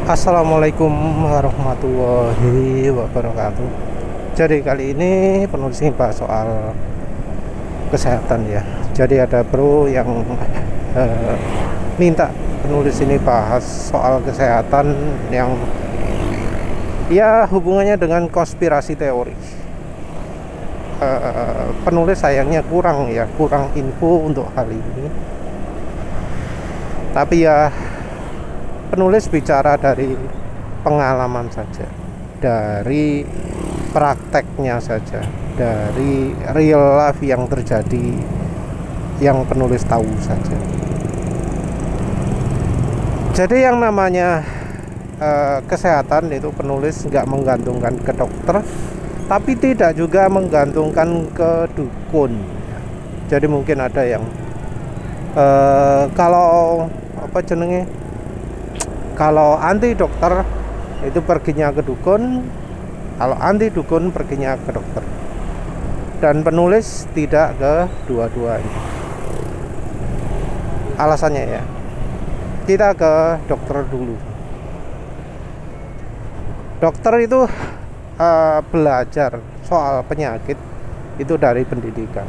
Assalamualaikum warahmatullahi wabarakatuh. Jadi kali ini penulis ini bahas soal kesehatan ya. Jadi ada bro yang minta penulis ini bahas soal kesehatan yang ya hubungannya dengan konspirasi teori. Penulis sayangnya kurang info untuk hal ini. Tapi ya penulis bicara dari pengalaman saja, dari prakteknya saja, dari real life yang terjadi, yang penulis tahu saja. Jadi yang namanya kesehatan itu penulis nggak menggantungkan ke dokter, tapi tidak juga menggantungkan ke dukun. Jadi mungkin ada yang kalau kalau anti dokter itu perginya ke dukun, kalau anti dukun perginya ke dokter. Dan penulis tidak ke dua-duanya. Alasannya ya, kita ke dokter dulu. Dokter itu belajar soal penyakit itu dari pendidikan.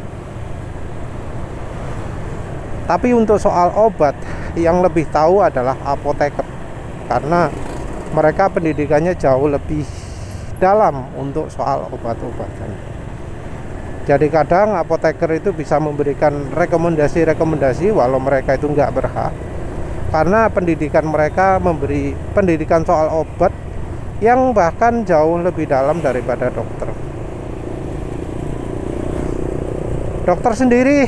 Tapi untuk soal obat, yang lebih tahu adalah apoteker. Karena mereka pendidikannya jauh lebih dalam untuk soal obat-obatan. Jadi kadang apoteker itu bisa memberikan rekomendasi-rekomendasi walau mereka itu nggak berhak, karena pendidikan mereka memberi pendidikan soal obat yang bahkan jauh lebih dalam daripada dokter. Dokter sendiri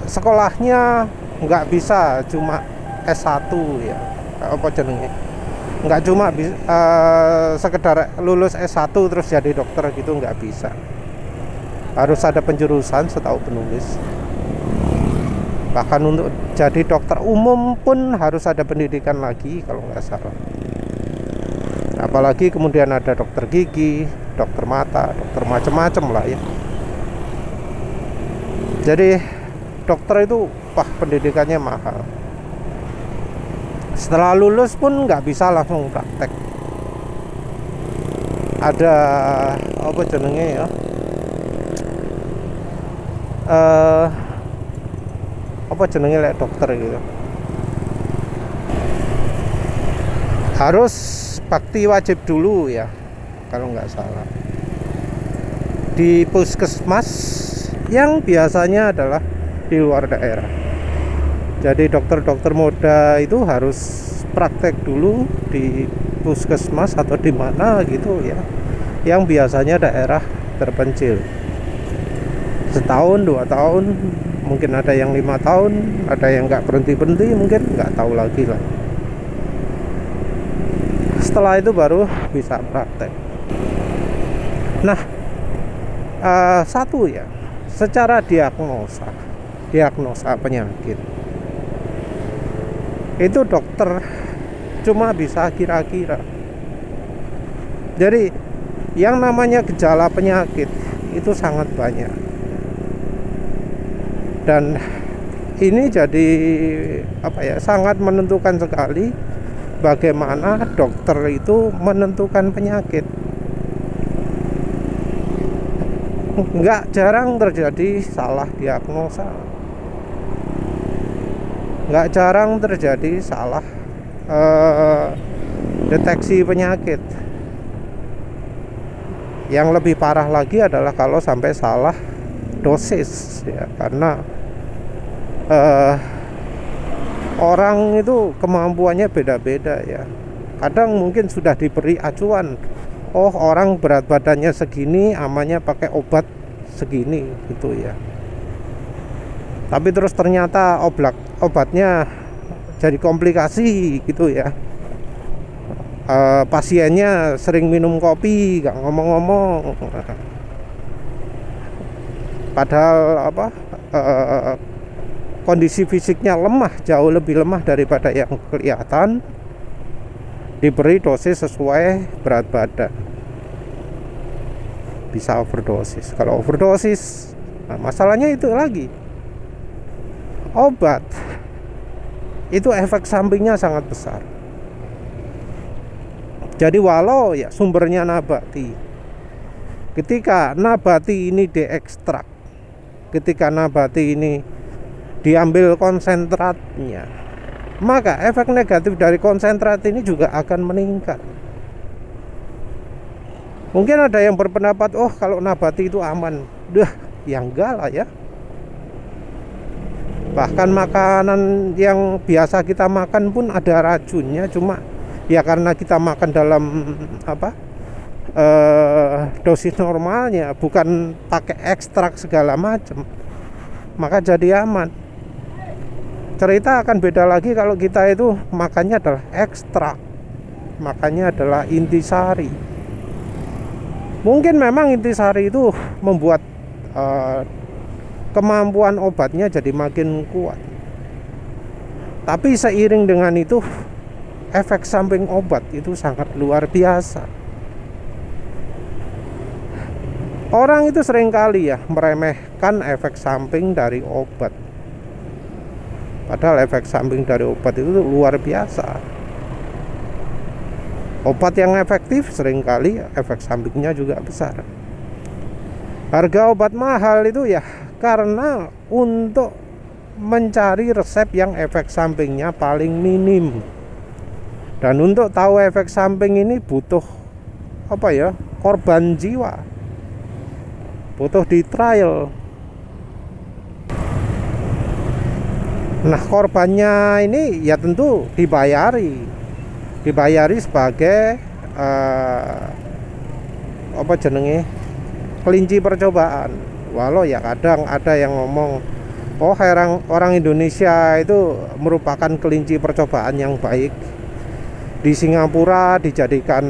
sekolahnya nggak bisa cuma S1 ya, nggak cuma sekedar lulus S1 terus jadi dokter gitu, nggak bisa. Harus ada penjurusan setahu penulis. Bahkan untuk jadi dokter umum pun harus ada pendidikan lagi kalau nggak salah. Apalagi kemudian ada dokter gigi, dokter mata, dokter macam-macam lah ya. Jadi dokter itu pendidikannya mahal. Setelah lulus pun nggak bisa langsung praktek. Ada dokter gitu. Harus bakti wajib dulu ya, kalau nggak salah. Di puskesmas yang biasanya adalah di luar daerah. Jadi dokter-dokter muda itu harus praktek dulu di puskesmas atau di mana gitu ya, yang biasanya daerah terpencil. Setahun, 2 tahun, mungkin ada yang 5 tahun, ada yang nggak berhenti-berhenti, mungkin nggak tahu lagi lah. Setelah itu baru bisa praktek. Nah, satu ya, secara diagnosa penyakit itu dokter cuma bisa kira-kira. Jadi yang namanya gejala penyakit itu sangat banyak, dan ini jadi sangat menentukan sekali bagaimana dokter itu menentukan penyakit. Nggak jarang terjadi salah diagnosa, nggak jarang terjadi salah deteksi penyakit. Yang lebih parah lagi adalah kalau sampai salah dosis ya, karena orang itu kemampuannya beda-beda ya. Kadang mungkin sudah diberi acuan, oh orang berat badannya segini, amannya pakai obat segini gitu ya. Tapi terus ternyata obatnya jadi komplikasi gitu ya. Pasiennya sering minum kopi, gak ngomong-ngomong. Padahal kondisi fisiknya lemah, jauh lebih lemah daripada yang kelihatan. Diberi dosis sesuai berat badan, bisa overdosis. Kalau overdosis, masalahnya itu lagi, obat itu efek sampingnya sangat besar. Jadi walau ya sumbernya nabati, ketika nabati ini diekstrak, ketika nabati ini diambil konsentratnya, maka efek negatif dari konsentrat ini juga akan meningkat. Mungkin ada yang berpendapat, oh kalau nabati itu aman. Dah, ya enggak lah ya. Bahkan makanan yang biasa kita makan pun ada racunnya, cuma ya karena kita makan dalam dosis normalnya, bukan pakai ekstrak segala macam, maka jadi aman. Cerita akan beda lagi kalau kita itu makannya adalah ekstrak, makannya adalah intisari. Mungkin memang intisari itu membuat kemampuan obatnya jadi makin kuat, tapi seiring dengan itu efek samping obat itu sangat luar biasa. Orang itu seringkali ya meremehkan efek samping dari obat, padahal efek samping dari obat itu luar biasa. Obat yang efektif seringkali efek sampingnya juga besar. Harga obat mahal itu ya karena untuk mencari resep yang efek sampingnya paling minim. Dan untuk tahu efek samping ini butuh korban jiwa, butuh di trial. Nah, korbannya ini ya tentu dibayari sebagai kelinci percobaan. Walau ya kadang ada yang ngomong, oh orang Indonesia itu merupakan kelinci percobaan yang baik. Di Singapura dijadikan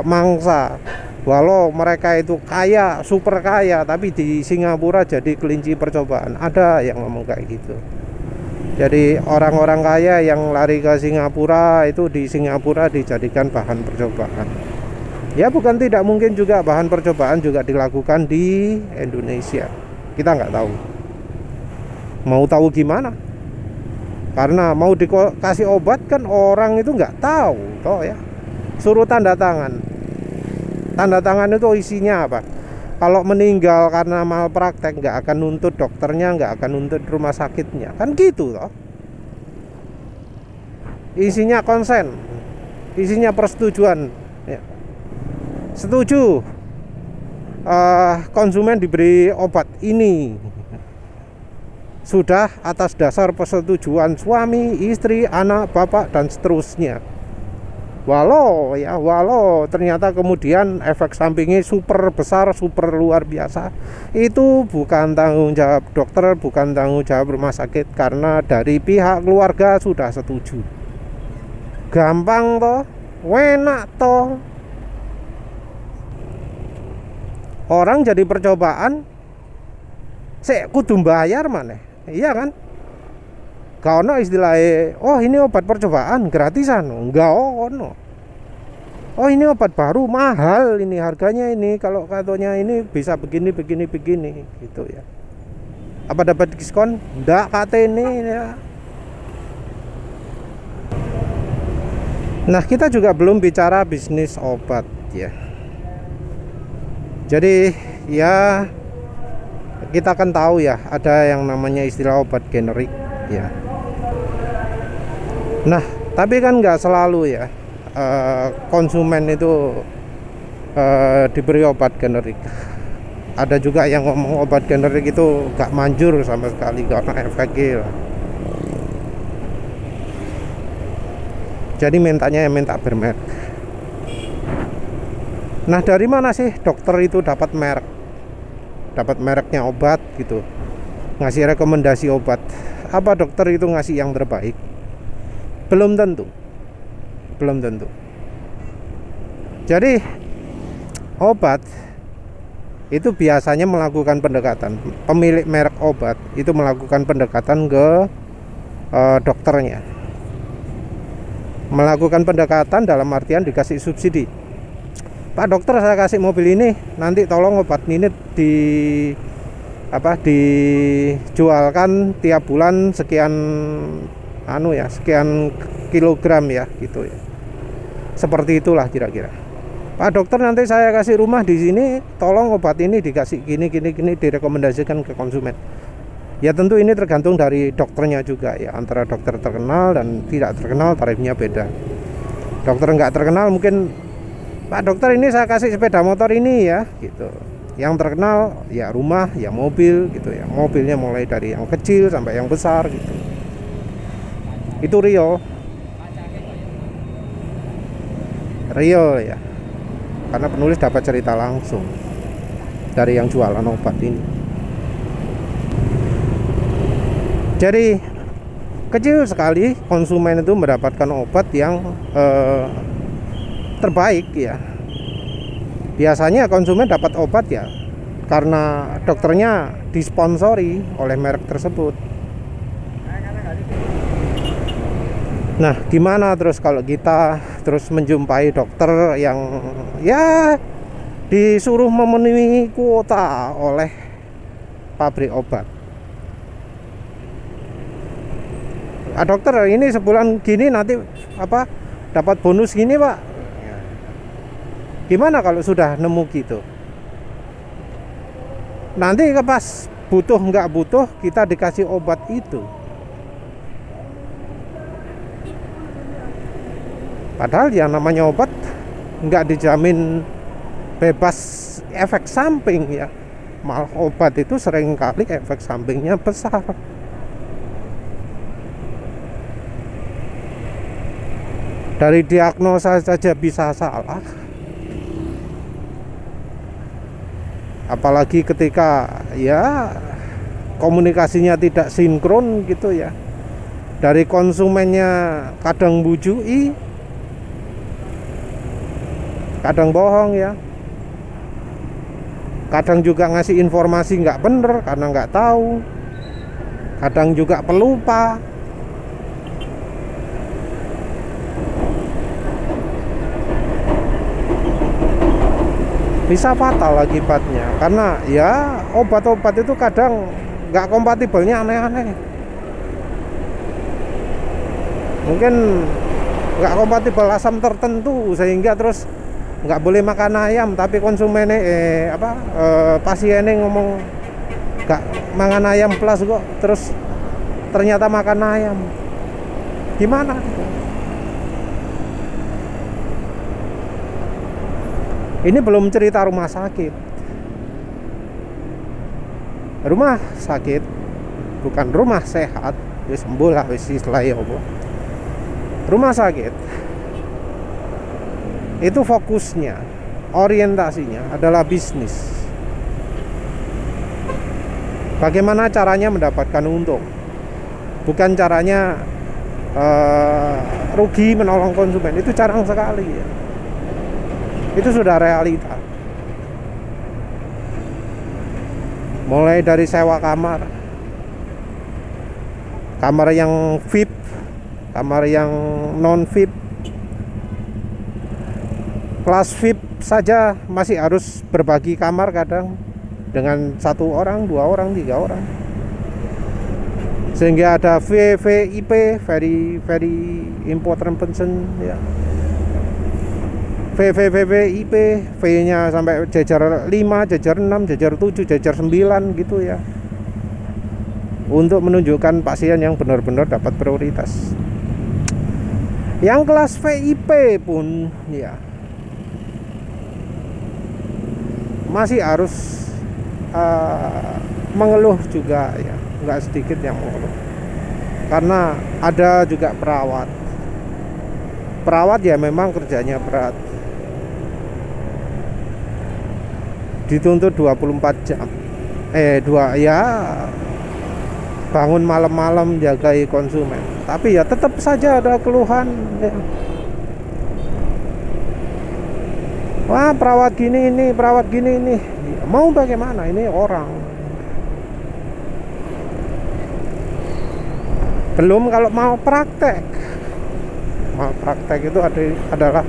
mangsa. Walau mereka itu kaya, super kaya, tapi di Singapura jadi kelinci percobaan. Ada yang ngomong kayak gitu. Jadi orang-orang kaya yang lari ke Singapura itu di Singapura dijadikan bahan percobaan. Ya bukan tidak mungkin juga bahan percobaan juga dilakukan di Indonesia. Kita nggak tahu. Mau tahu gimana? Karena mau dikasih obat kan orang itu nggak tahu, toh ya. Suruh tanda tangan. Tanda tangan itu isinya apa? Kalau meninggal karena malpraktek nggak akan nuntut dokternya, nggak akan nuntut rumah sakitnya, kan gitu toh. Isinya konsen, isinya persetujuan. Ya. Setuju konsumen diberi obat ini sudah atas dasar persetujuan suami, istri, anak, bapak dan seterusnya. Walau ternyata kemudian efek sampingnya super besar, super luar biasa, itu bukan tanggung jawab dokter, bukan tanggung jawab rumah sakit, karena dari pihak keluarga sudah setuju. Gampang toh, enak toh. Orang jadi percobaan kudu bayar mana? Iya kan? Gak ono istilahnya, oh ini obat percobaan gratisan, enggak ono. Oh ini obat baru mahal, ini harganya ini, kalau katanya ini bisa begini gitu ya. Apa dapat diskon? Enggak kata ini ya. Nah, kita juga belum bicara bisnis obat ya. Jadi ya kita kan tahu ya ada yang namanya istilah obat generik ya. Nah, tapi kan nggak selalu ya konsumen itu diberi obat generik. Ada juga yang ngomong obat generik itu nggak manjur sama sekali, karena efeknya. Jadi mintanya yang minta bermerek. Nah, dari mana sih dokter itu dapat merek? Dapat mereknya obat gitu. Ngasih rekomendasi obat. Apa dokter itu ngasih yang terbaik? Belum tentu. Jadi obat itu biasanya melakukan pendekatan. Pemilik merek obat itu melakukan pendekatan ke dokternya. Melakukan pendekatan dalam artian dikasih subsidi. Pak dokter, saya kasih mobil ini, nanti tolong obat ini dijualkan tiap bulan sekian sekian kilogram ya gitu ya. Seperti itulah kira-kira. Pak dokter, nanti saya kasih rumah di sini, tolong obat ini dikasih gini direkomendasikan ke konsumen. Ya tentu ini tergantung dari dokternya juga ya, antara dokter terkenal dan tidak terkenal tarifnya beda. Dokter nggak terkenal mungkin, Pak dokter ini saya kasih sepeda motor ini ya gitu. Yang terkenal ya rumah, ya mobil gitu ya. Mobilnya mulai dari yang kecil sampai yang besar gitu. Itu real ya. Karena penulis dapat cerita langsung dari yang jualan obat ini. Jadi kecil sekali konsumen itu mendapatkan obat yang terbaik ya. Biasanya konsumen dapat obat ya karena dokternya disponsori oleh merek tersebut. Nah, gimana terus kalau kita terus menjumpai dokter yang ya disuruh memenuhi kuota oleh pabrik obat? Ah, dokter ini sebulan gini nanti apa dapat bonus gini Pak. Gimana kalau sudah nemu gitu? Nanti pas butuh nggak butuh kita dikasih obat itu. Padahal yang namanya obat nggak dijamin bebas efek samping ya. Malah obat itu seringkali efek sampingnya besar. Dari diagnosa saja bisa salah. Apalagi ketika ya komunikasinya tidak sinkron gitu ya. Dari konsumennya kadang bujui, kadang bohong ya, kadang juga ngasih informasi nggak bener karena nggak tahu, kadang juga pelupa. Bisa fatal akibatnya karena ya obat-obat itu kadang nggak kompatibelnya aneh-aneh. Mungkin nggak kompatibel asam tertentu sehingga terus nggak boleh makan ayam, tapi konsumennya pasiennya ngomong nggak makan ayam plus kok, terus ternyata makan ayam. Gimana? Ini belum cerita rumah sakit. Rumah sakit bukan rumah sehat, wis sembuh lah wis istilah ya apa. Rumah sakit itu fokusnya, orientasinya adalah bisnis. Bagaimana caranya mendapatkan untung, bukan caranya rugi menolong konsumen. Itu jarang sekali ya. Itu sudah realita. Mulai dari sewa kamar, kamar yang VIP, kamar yang non VIP. Kelas VIP saja masih harus berbagi kamar kadang dengan 1 orang, 2 orang, 3 orang. Sehingga ada VVIP, very important person ya. VVIP, V-nya sampai jajar 5, jajar 6, jajar 7, jajar 9 gitu ya. Untuk menunjukkan pasien yang benar-benar dapat prioritas. Yang kelas VIP pun ya masih harus mengeluh juga ya, nggak sedikit yang mengeluh. Karena ada juga perawat ya memang kerjanya berat, dituntut 24 jam bangun malam-malam jagai konsumen, tapi ya tetap saja ada keluhan ya. Wah perawat gini ini ya, mau bagaimana, ini orang. Belum kalau mau praktek itu adalah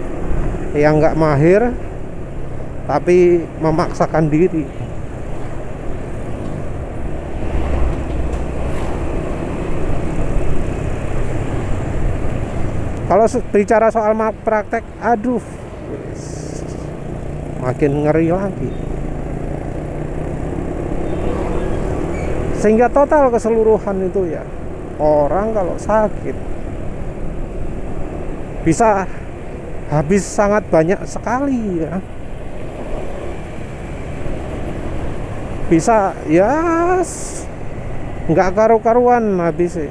yang nggak mahir tapi memaksakan diri. Kalau bicara soal praktek, aduh, makin ngeri lagi. Sehingga total keseluruhan itu ya, orang kalau sakit bisa habis sangat banyak sekali ya. Bisa ya nggak karu-karuan habis sih.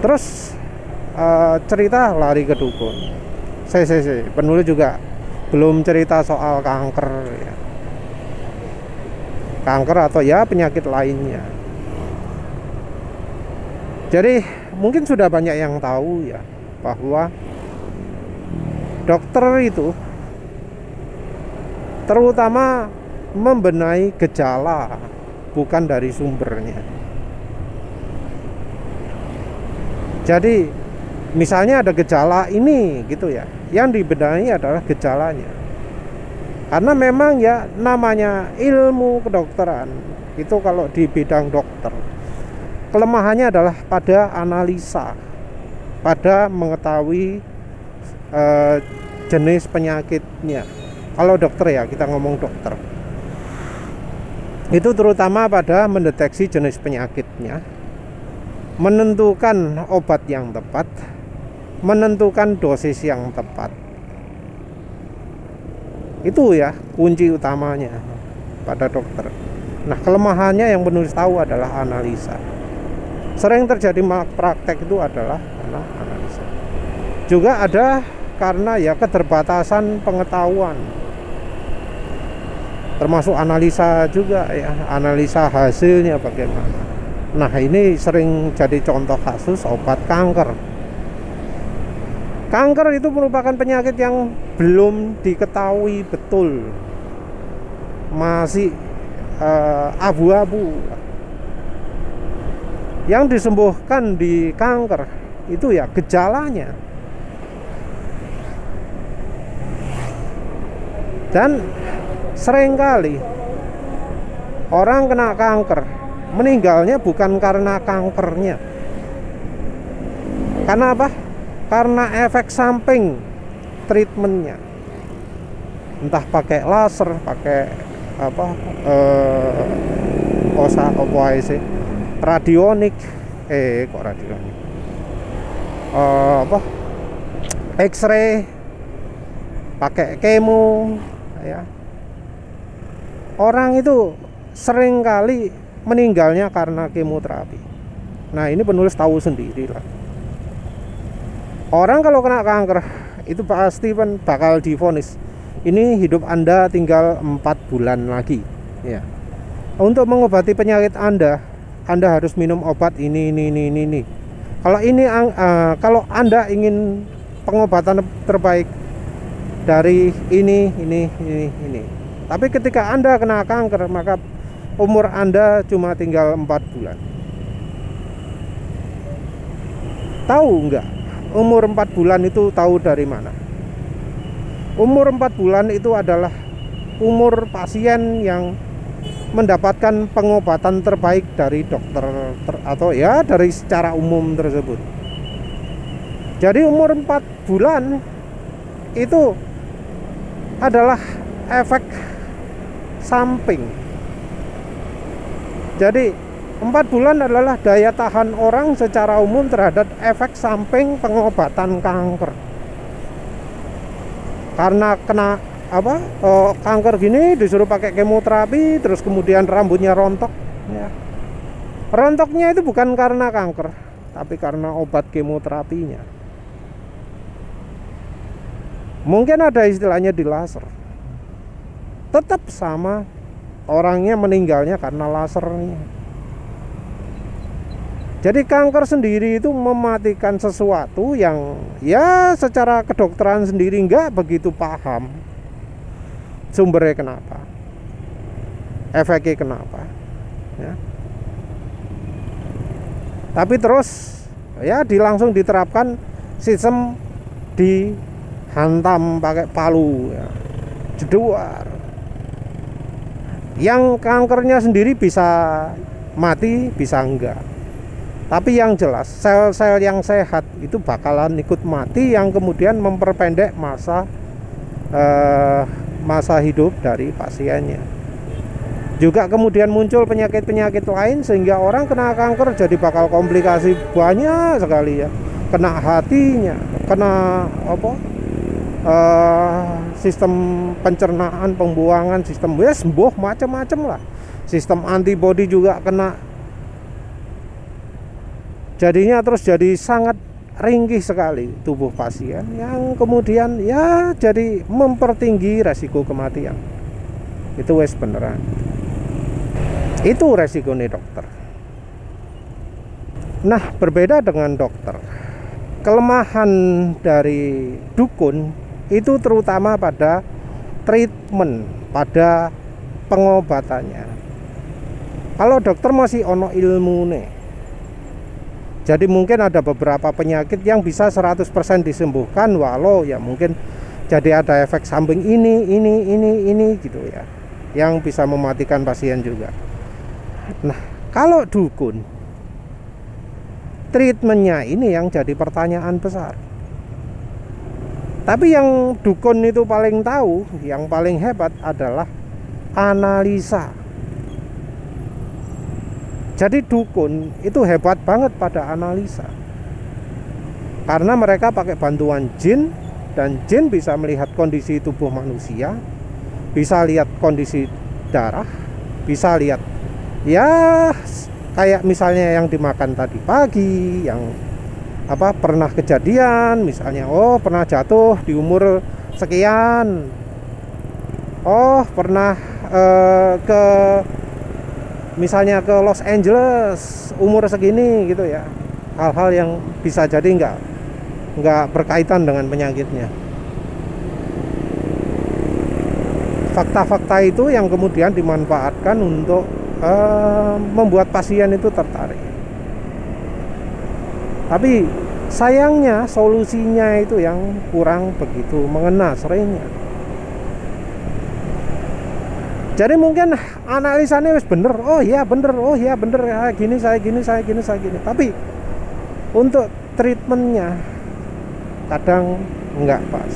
Terus cerita lari ke dukun. Saya penulis juga belum cerita soal kanker ya. Kanker atau ya penyakit lainnya. Jadi mungkin sudah banyak yang tahu ya bahwa dokter itu terutama membenahi gejala, bukan dari sumbernya. Jadi misalnya ada gejala ini gitu ya, yang dibenahi adalah gejalanya. Karena memang ya namanya ilmu kedokteran itu, kalau di bidang dokter kelemahannya adalah pada analisa, pada mengetahui jenis penyakitnya. Kalau dokter ya, kita ngomong dokter, itu terutama pada mendeteksi jenis penyakitnya, menentukan obat yang tepat, menentukan dosis yang tepat. Itu ya kunci utamanya pada dokter. Nah, kelemahannya yang penulis tahu adalah analisa. Sering terjadi malpraktek itu adalah karena analisa. Juga ada karena ya keterbatasan pengetahuan. Termasuk analisa juga ya, analisa hasilnya bagaimana. Nah, ini sering jadi contoh kasus obat kanker. Kanker itu merupakan penyakit yang belum diketahui betul, masih abu-abu. Yang disembuhkan di kanker itu ya gejalanya. Dan seringkali orang kena kanker meninggalnya bukan karena kankernya. Karena apa? Karena efek samping treatmentnya, entah pakai laser, pakai apa radionik, kok radionik, X-ray, pakai kemo ya. Orang itu sering kali meninggalnya karena kemoterapi. Nah, ini penulis tahu sendiri lah. Orang kalau kena kanker itu pasti kan bakal divonis, ini hidup Anda tinggal 4 bulan lagi ya. Untuk mengobati penyakit Anda harus minum obat ini. Kalau Anda ingin pengobatan terbaik dari ini. Tapi ketika Anda kena kanker, maka umur Anda cuma tinggal 4 bulan. Tahu enggak? Umur 4 bulan itu tahu dari mana? Umur 4 bulan itu adalah umur pasien yang mendapatkan pengobatan terbaik dari dokter atau ya dari secara umum tersebut. Jadi umur 4 bulan itu adalah efek samping. Jadi 4 bulan adalah daya tahan orang secara umum terhadap efek samping pengobatan kanker. Karena kena kanker gini disuruh pakai kemoterapi, terus kemudian rambutnya rontok ya. Rontoknya itu bukan karena kanker, tapi karena obat kemoterapinya. Mungkin ada istilahnya di laser. Tetap sama, orangnya meninggalnya karena lasernya. Jadi kanker sendiri itu mematikan sesuatu yang ya secara kedokteran sendiri nggak begitu paham sumbernya kenapa, efeknya kenapa ya. Tapi terus ya langsung diterapkan sistem dihantam pakai palu ya, jeduar. Yang kankernya sendiri bisa mati, bisa enggak. Tapi yang jelas sel-sel yang sehat itu bakalan ikut mati, yang kemudian memperpendek masa hidup dari pasiennya. Juga kemudian muncul penyakit-penyakit lain sehingga orang kena kanker jadi bakal komplikasi banyak sekali ya. Kena hatinya, kena sistem pencernaan, pembuangan, sistem macam-macam lah. Sistem antibodi juga kena. Jadinya terus jadi sangat ringkih sekali tubuh pasien, yang kemudian ya jadi mempertinggi resiko kematian. Itu wes beneran. Itu resikonya dokter. Nah, berbeda dengan dokter, kelemahan dari dukun itu terutama pada treatment, pada pengobatannya. Kalau dokter masih ono ilmune, jadi mungkin ada beberapa penyakit yang bisa 100% disembuhkan, walau ya mungkin jadi ada efek samping ini gitu ya, yang bisa mematikan pasien juga. Nah, kalau dukun, treatmentnya ini yang jadi pertanyaan besar. Tapi yang dukun itu paling tahu, yang paling hebat adalah analisa. Jadi dukun itu hebat banget pada analisa, karena mereka pakai bantuan jin, dan jin bisa melihat kondisi tubuh manusia, bisa lihat kondisi darah, bisa lihat ya kayak misalnya yang dimakan tadi pagi, yang pernah kejadian, misalnya pernah jatuh di umur sekian, pernah misalnya ke Los Angeles umur segini gitu ya. Hal-hal yang bisa jadi nggak berkaitan dengan penyakitnya. Fakta-fakta itu yang kemudian dimanfaatkan untuk membuat pasien itu tertarik. Tapi sayangnya solusinya itu yang kurang begitu mengena seringnya. Jadi mungkin analisanya wis bener, oh iya bener, gini saya gini. Tapi untuk treatmentnya kadang nggak pas.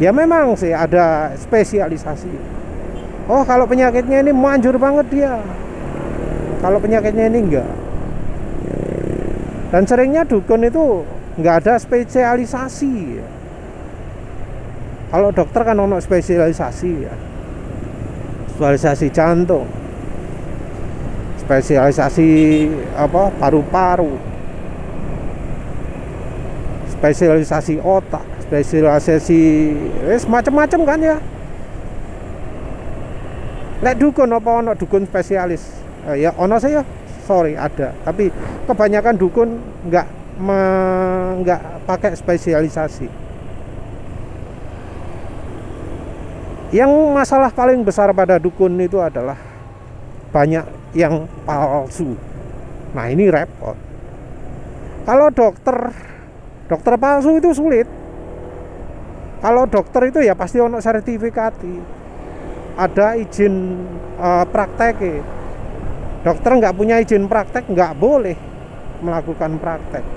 Ya memang sih ada spesialisasi. Oh kalau penyakitnya ini manjur banget dia, kalau penyakitnya ini enggak. Dan seringnya dukun itu nggak ada spesialisasi. Kalau dokter kan ono spesialisasi ya. Spesialisasi jantung, spesialisasi paru-paru, spesialisasi otak, spesialisasi macam-macam kan ya. Lek dukun apa ono dukun spesialis? Ya ono saya, sorry ada. Tapi kebanyakan dukun nggak pakai spesialisasi. Yang masalah paling besar pada dukun itu adalah banyak yang palsu. Nah ini repot. Kalau dokter palsu itu sulit. Kalau dokter itu ya pasti ono sertifikat, ada izin praktek. Dokter nggak punya izin praktek nggak boleh melakukan praktek.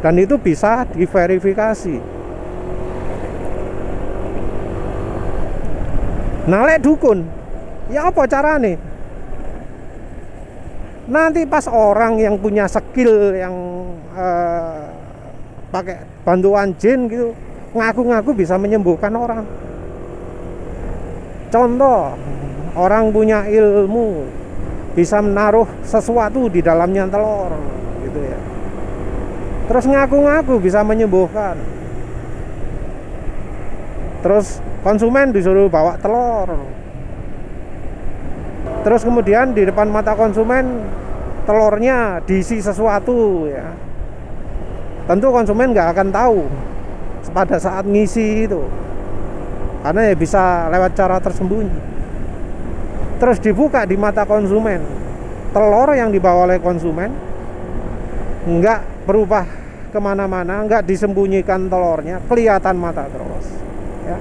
Dan itu bisa diverifikasi. Nah lek dukun, ya apa carane? Nanti pas orang yang punya skill, yang pakai bantuan jin gitu, ngaku-ngaku bisa menyembuhkan orang. Contoh, orang punya ilmu, bisa menaruh sesuatu di dalamnya telur, gitu ya. Terus ngaku-ngaku bisa menyembuhkan. Terus konsumen disuruh bawa telur. Terus kemudian di depan mata konsumen telurnya diisi sesuatu ya. Tentu konsumen nggak akan tahu pada saat ngisi itu, karena ya bisa lewat cara tersembunyi. Terus dibuka di mata konsumen, telur yang dibawa oleh konsumen nggak berubah kemana-mana, nggak disembunyikan telurnya, kelihatan mata terus ya.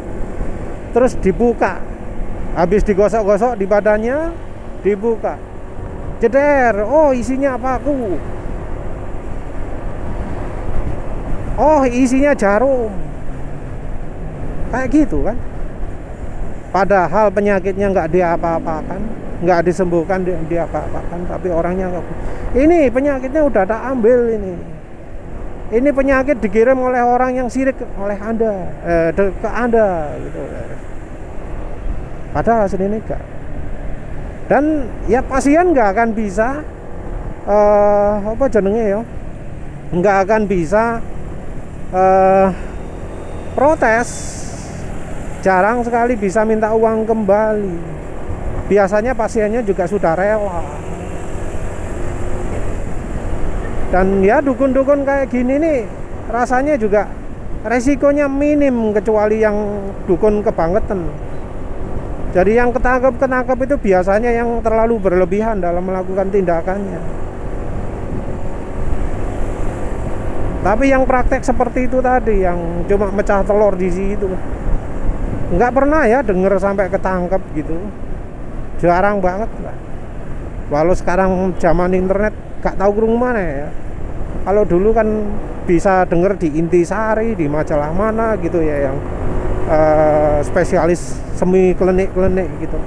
Terus dibuka, habis digosok-gosok di badannya, dibuka, jeder, oh isinya apa aku, oh isinya jarum, kayak gitu kan. Padahal penyakitnya nggak diapa-apakan, nggak disembuhkan, diapa-apakan, tapi orangnya nggak. Ini penyakitnya udah tak ambil ini penyakit dikirim oleh orang yang sirik oleh Anda, ke Anda gitu. Padahal aslinya enggak. Dan ya pasien nggak akan bisa apa jenenge ya, nggak akan bisa protes, jarang sekali bisa minta uang kembali. Biasanya pasiennya juga sudah rela. Dan ya dukun-dukun kayak gini nih rasanya juga resikonya minim, kecuali yang dukun kebangetan. Jadi yang ketangkep itu biasanya yang terlalu berlebihan dalam melakukan tindakannya. Tapi yang praktek seperti itu tadi, yang cuma mecah telur di situ, nggak pernah ya denger sampai ketangkep gitu. Jarang banget lah. Walau sekarang zaman internet gak tahu ke mana ya. Kalau dulu kan bisa denger di Intisari, di majalah mana gitu ya, yang spesialis semi klinik-klinik gitu.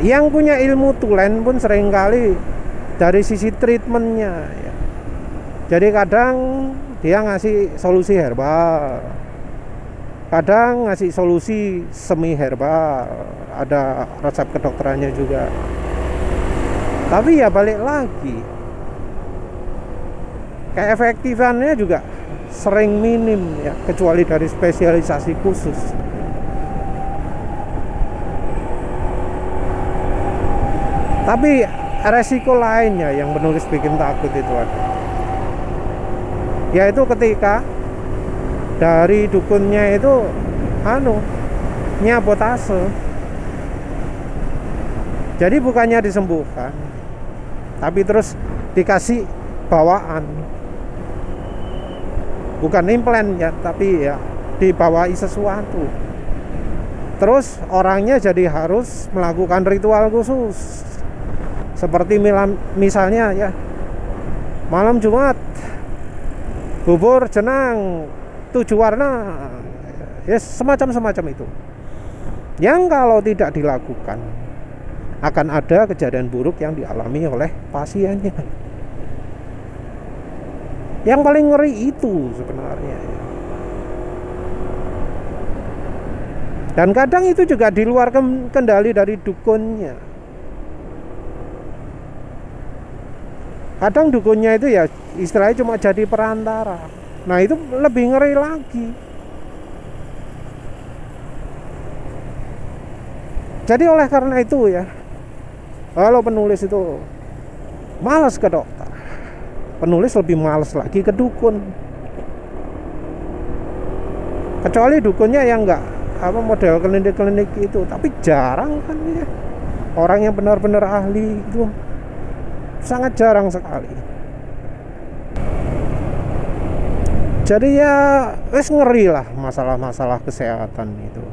Yang punya ilmu tulen pun seringkali dari sisi treatmentnya ya. Jadi kadang dia ngasih solusi herbal, kadang ngasih solusi semi herbal, ada resep kedokterannya juga. Tapi ya balik lagi, keefektifannya juga sering minim ya, kecuali dari spesialisasi khusus. Tapi resiko lainnya yang penulis bikin takut itu ada, yaitu ketika dari dukunnya itu nyabotase. Jadi bukannya disembuhkan, tapi terus dikasih bawaan, bukan implan ya, tapi ya dibawai sesuatu. Terus orangnya jadi harus melakukan ritual khusus, seperti misalnya ya malam Jumat bubur jenang 7 warna ya, semacam itu, yang kalau tidak dilakukan akan ada kejadian buruk yang dialami oleh pasiennya. Yang paling ngeri itu sebenarnya ya. Dan kadang itu juga di luar kendali dari dukunnya. Kadang dukunnya itu ya istilahnya cuma jadi perantara. Nah itu lebih ngeri lagi. Jadi oleh karena itu ya, kalau penulis itu malas ke dokter, penulis lebih malas lagi ke dukun. Kecuali dukunnya yang enggak model klinik-klinik itu, tapi jarang kan ya. Orang yang benar-benar ahli itu sangat jarang sekali. Jadi ya wes ngeri lah masalah-masalah kesehatan itu.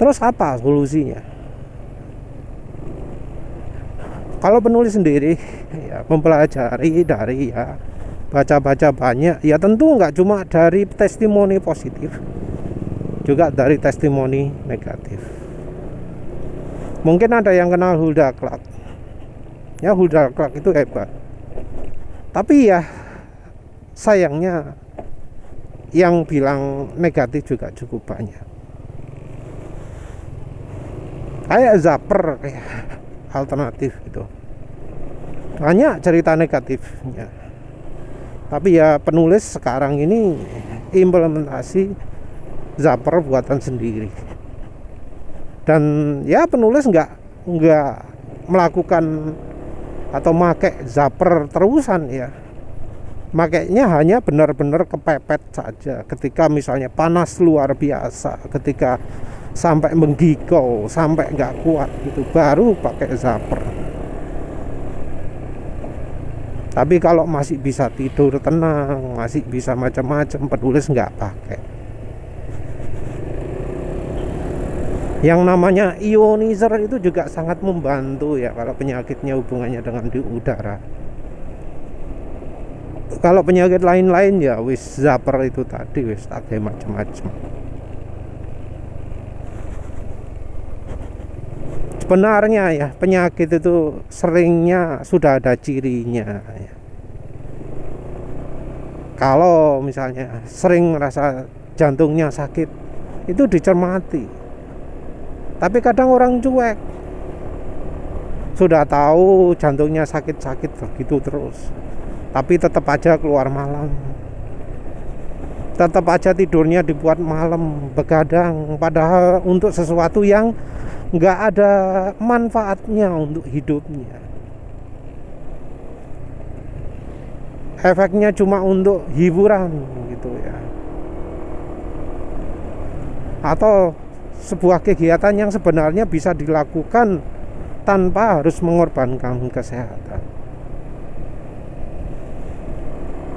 Terus apa solusinya? Kalau penulis sendiri ya mempelajari dari ya baca-baca banyak, ya tentu nggak cuma dari testimoni positif, juga dari testimoni negatif. Mungkin ada yang kenal Hulda Clark. Ya Hulda Clark itu hebat. Tapi ya sayangnya yang bilang negatif juga cukup banyak. Kayak Zapper, kayak alternatif gitu, banyak cerita negatifnya. Tapi ya penulis sekarang ini implementasi Zapper buatan sendiri. Dan ya penulis nggak melakukan atau make Zapper terusan ya. Makanya hanya benar-benar kepepet saja. Ketika misalnya panas luar biasa, ketika sampai menggigau, sampai nggak kuat gitu, baru pakai Zapper. Tapi kalau masih bisa tidur tenang, masih bisa macam-macam, penulis nggak pakai. Yang namanya ionizer itu juga sangat membantu ya kalau penyakitnya hubungannya dengan di udara. Kalau penyakit lain-lain ya wis zapper itu tadi wis pakai macam-macam. Sebenarnya ya penyakit itu seringnya sudah ada cirinya ya. Kalau misalnya sering merasa jantungnya sakit, itu dicermati. Tapi kadang orang cuek, sudah tahu jantungnya sakit-sakit begitu terus, tapi tetap aja keluar malam, tetap aja tidurnya dibuat malam, begadang, padahal untuk sesuatu yang nggak ada manfaatnya untuk hidupnya. Efeknya cuma untuk hiburan gitu ya, atau sebuah kegiatan yang sebenarnya bisa dilakukan tanpa harus mengorbankan kesehatan.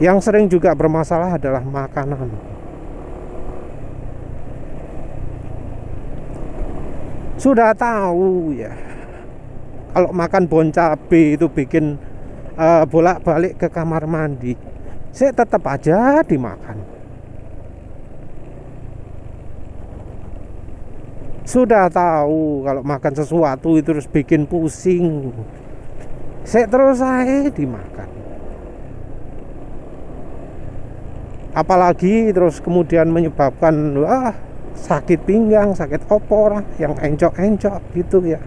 Yang sering juga bermasalah adalah makanan. Sudah tahu ya, kalau makan bon cabe itu bikin bolak-balik ke kamar mandi, saya tetap aja dimakan. Sudah tahu kalau makan sesuatu itu terus bikin pusing, saya terus saya dimakan. Apalagi terus kemudian menyebabkan sakit pinggang, sakit opor, yang encok-encok gitu ya.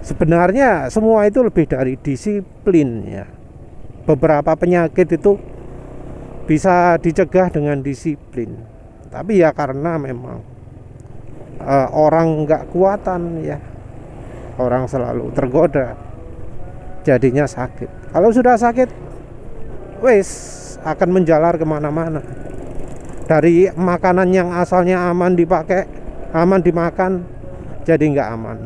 Sebenarnya semua itu lebih dari disiplin ya. Beberapa penyakit itu bisa dicegah dengan disiplin. Tapi ya karena memang orang nggak kuatan ya, orang selalu tergoda, jadinya sakit. Kalau sudah sakit, wes akan menjalar kemana-mana. Dari makanan yang asalnya aman dipakai, aman dimakan, jadi nggak aman.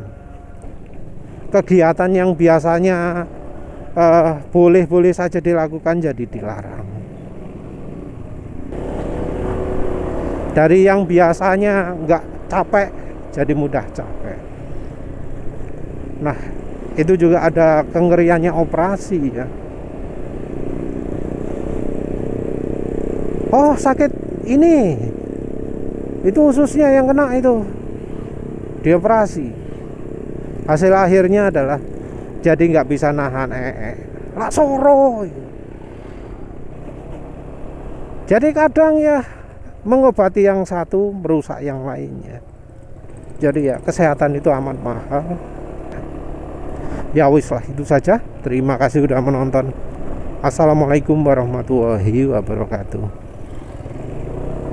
Kegiatan yang biasanya boleh-boleh saja dilakukan jadi dilarang. Dari yang biasanya nggak capek jadi mudah capek. Nah, itu juga ada kengeriannya operasi ya. Oh, sakit ini, itu ususnya yang kena itu, dioperasi. Hasil akhirnya adalah jadi nggak bisa nahan lah soro. Jadi kadang ya mengobati yang satu merusak yang lainnya. Jadi ya kesehatan itu amat mahal. Ya wis lah, itu saja. Terima kasih sudah menonton. Assalamualaikum warahmatullahi wabarakatuh.